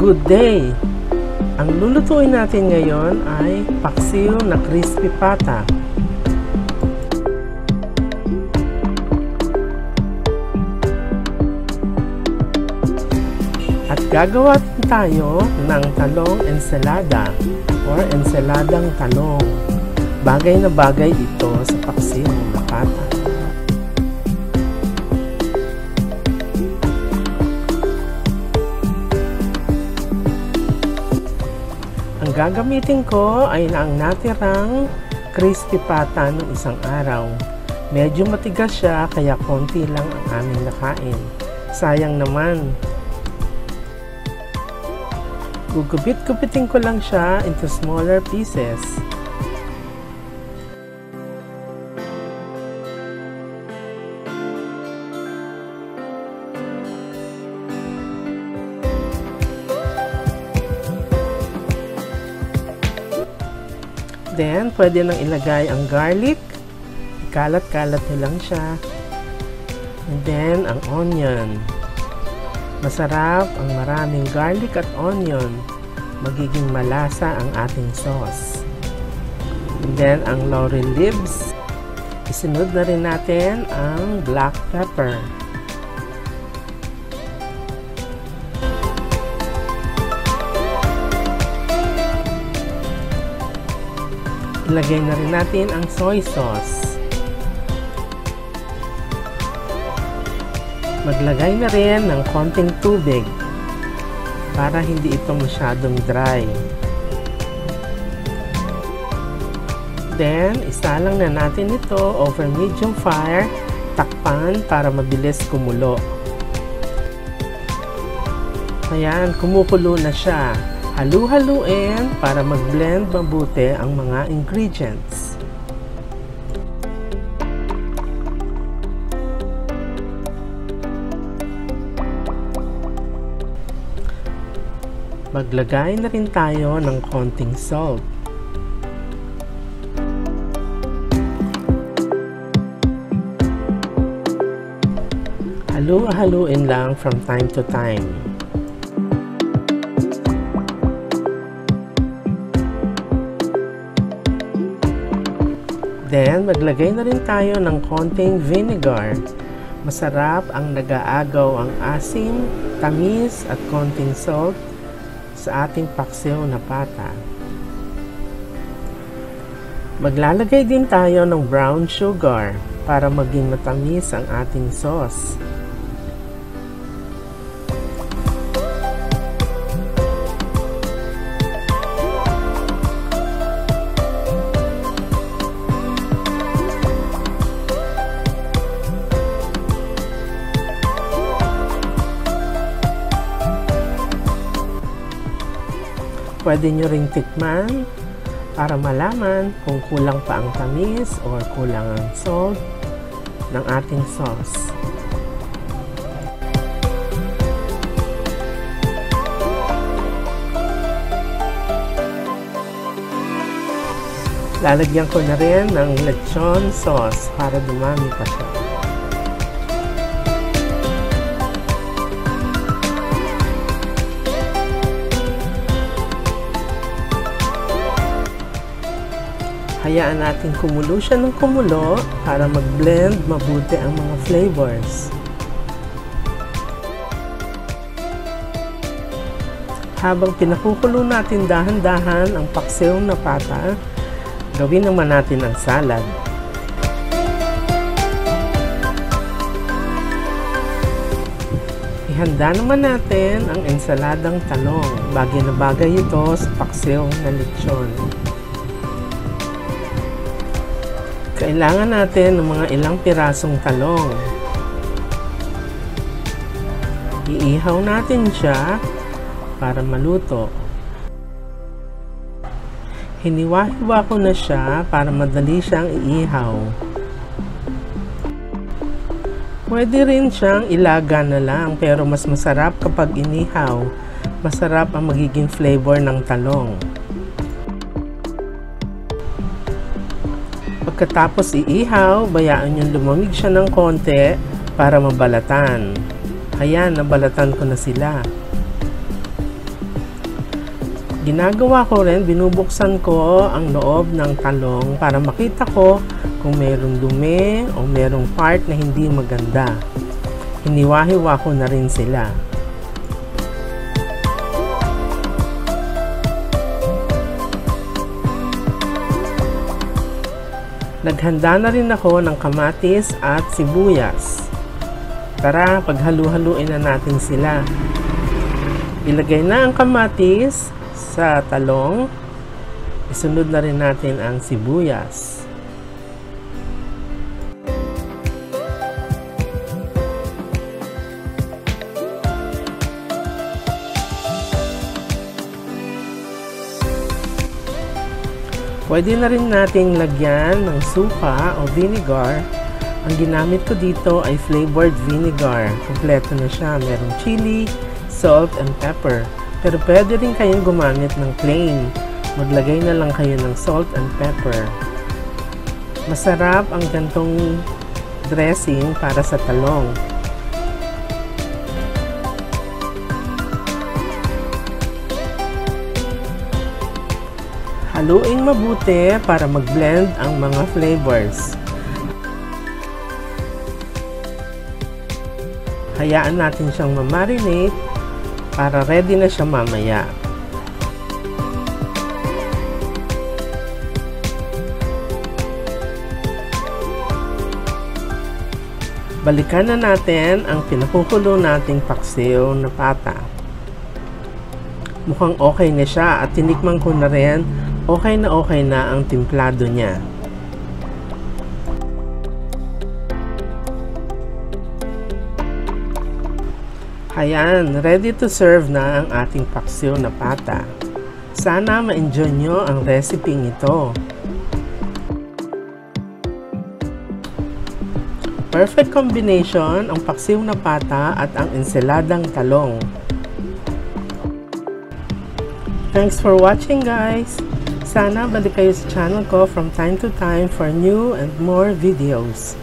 Good day! Ang lulutuin natin ngayon ay paksiw na crispy pata. At gagawa tayo ng talong ensalada or ensaladang talong. Bagay na bagay ito sa paksiw na pata. Ang gagamitin ko ay ang natirang crispy pata ng isang araw. Medyo matigas siya kaya konti lang ang aming nakain. Sayang naman. Gugupit-gupitin ko lang siya into smaller pieces. Then, pwede nang ilagay ang garlic. Ikalat-kalat nyo lang siya. And then, ang onion. Masarap ang maraming garlic at onion. Magiging malasa ang ating sauce. And then, ang laurel leaves. Isunod na rin natin ang black pepper. Ilagay na rin natin ang soy sauce. Maglagay na rin ng konting tubig para hindi ito masyadong dry. Then, isalang na natin ito over medium fire, takpan para mabilis kumulo. Ayan, kumukulo na siya. Halu-haluin para mag-blend mabuti ang mga ingredients. Maglagay na rin tayo ng konting salt. Halu-haluin lang from time to time. Then, maglagay na rin tayo ng konting vinegar. Masarap ang nag-aagaw ang asim, tamis at konting salt sa ating paksiw na pata. Maglalagay din tayo ng brown sugar para maging matamis ang ating sauce. Pwede nyo ring tikman para malaman kung kulang pa ang tamis or kulang ang salt ng ating sauce. Lalagyan ko na rin ng lechon sauce para dumami pa siya. Hayaan natin kumulo siya ng kumulo para mag-blend mabuti ang mga flavors. Habang pinakukulo natin dahan-dahan ang paksiw na pata, gawin naman natin ang salad. Ihanda naman natin ang ensaladang talong. Bagay na bagay ito sa paksiw na lechon. Kailangan natin ng mga ilang pirasong talong. Iihaw natin siya para maluto. Hiniwa-hiwa ko na siya para madali siyang iihaw. Pwede rin siyang ilaga na lang pero mas masarap kapag inihaw. Masarap ang magiging flavor ng talong. Pagkatapos iihaw, bayaan yung lumamig siya ng konti para mabalatan. Ayan, nabalatan ko na sila. Ginagawa ko rin, binubuksan ko ang loob ng talong para makita ko kung mayroong dumi o mayroong part na hindi maganda. Hiniwa-hiwa ko na rin sila. Naghanda na rin ako ng kamatis at sibuyas. Tara, paghalu-haluin na natin sila. Ilagay na ang kamatis sa talong. Isunod na rin natin ang sibuyas. Pwede na rin nating lagyan ng suka o vinegar. Ang ginamit ko dito ay flavored vinegar. Kompleto na siya. Merong chili, salt, and pepper. Pero pwede rin kayong gumamit ng plain. Maglagay na lang kayo ng salt and pepper. Masarap ang gantong dressing para sa talong. Haluin mabuti para mag-blend ang mga flavors. Hayaan natin siyang ma-marinate para ready na siya mamaya. Balikan na natin ang pinakukulo nating paksiw na pata. Mukhang okay na siya at tinikman ko na rin. Okay na ang timplado niya. Ayan, ready to serve na ang ating paksiw na pata. Sana ma-enjoy nyo ang recipe ito. Perfect combination ang paksiw na pata at ang ensaladang talong. Thanks for watching, guys! Sana balik kayo sa channel ko from time to time for new and more videos.